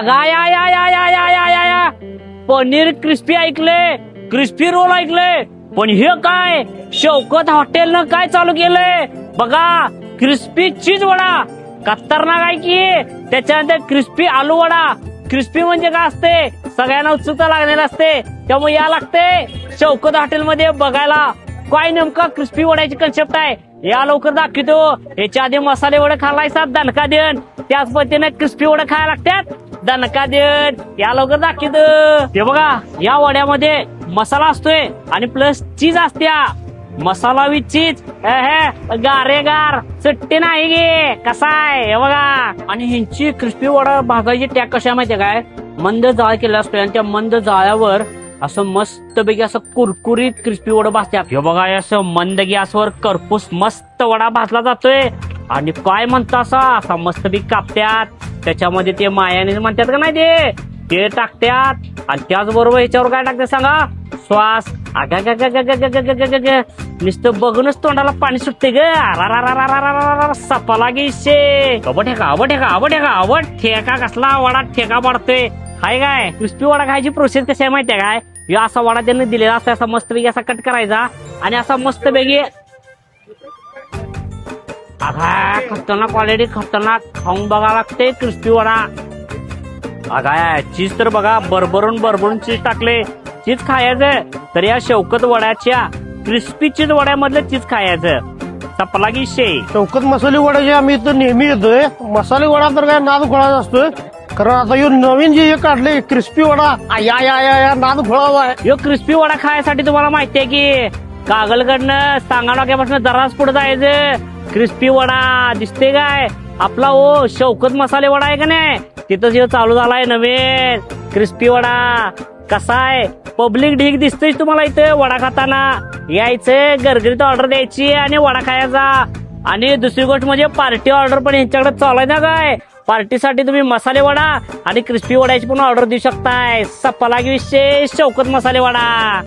अगा या पनीर क्रिस्पी ऐकले, क्रिस्पी रोल ऐकले, पण हे काय शौकत हॉटेलनं काय चालू केलंय बघा, क्रिस्पी चीज वडा. खतरनाक आहे की. त्याच्यानंतर क्रिस्पी आलू वडा. क्रिस्पी म्हणजे काय असते, सगळ्यांना उत्सुकता लागलेली असते, त्यामुळे या लागते शौकत हॉटेलमध्ये बघायला काय नेमका क्रिस्पी वड्याची कन्सेप्ट आहे. या लवकर दाखवतो. याच्या आधी मसाले वडे खाल्लायचा दणका देऊन, त्याच पद्धतीने क्रिस्पी वडे खायला लागतात दणका देऊन. या लवकर दाखवतो. ते बघा, या वड्यामध्ये मसाला असतोय आणि प्लस चीज असत्या. मसाला विथ चीज गारेगार सुट्टी नाही गे. कसा आहे हे बघा. आणि ह्यांची क्रिस्पी वडा भागायची टॅग कशा माहितीये काय, मंद जाळ केला असतोय आणि त्या मंद जाळ्यावर असं मस्तपैकी असं कुरकुरीत क्रिस्पी वडा भाजतात. हे बघा, असं मंद गॅसवर करपूस मस्त वडा भाजला जातोय. आणि काय म्हणता असा मस्तपैकी कापत्यात, त्याच्यामध्ये ते मायाने म्हणतात का नाही ते टाकत्यात. आणि त्याचबरोबर ह्याच्यावर काय टाकतात सांगा, श्वास. नुसतं बघूनच तोंडाला पाणी सुटते ग. सपाला गे ठेका कसला वडा ठेका पडतोय हाय काय. क्रिस्पी वडा खायची प्रोसेस कशी आहे माहितीये काय, या असा वडा त्यांनी दिलेला असता, असा मस्तपैकी असा कट करायचा आणि असा मस्तपैकी खतरनाक क्वालिटी, खतरनाक खाऊन बघा लागते क्रिस्पी वडा. अगाय चीज तर बघा, भरभरून चीज टाकले. चीज खायचं तर या शौकत वड्याच्या क्रिस्पी चीज वड्यामधलं चीज खायचं. सपला की शौकत मसाले वड्याचे आम्ही इथं नेहमी येतोय. मसाले वडा तर काय नाद घोळाचा असतोय, कारण आता यो नवीन जे काढले क्रिस्पी वडा या नाद घोळावा आहे. यो क्रिस्पी वडा खायसाठी तुम्हाला माहितीये की कागलकडनं सांगाडोक्यापासून जराच पुढे जायचं. क्रिस्पी वडा दिसते काय आपला ओ शौकत मसाले वडा आहे का नाही, तिथंच हे चालू झालाय नवीन क्रिस्पी वडा. कसा आहे, पब्लिक ढीक दिसतोय तुम्हाला इथे वडा खाताना. यायचं गरगरीत ऑर्डर द्यायची आणि वडा खायचा. आणि दुसरी गोष्ट म्हणजे पार्टी ऑर्डर पण यांच्याकडे चालू आहे ना काय. पार्टीसाठी तुम्ही मसाले वडा आणि क्रिस्पी वड्याची पण ऑर्डर देऊ शकताय. सपला की विशेष शौकत मसाले वडा.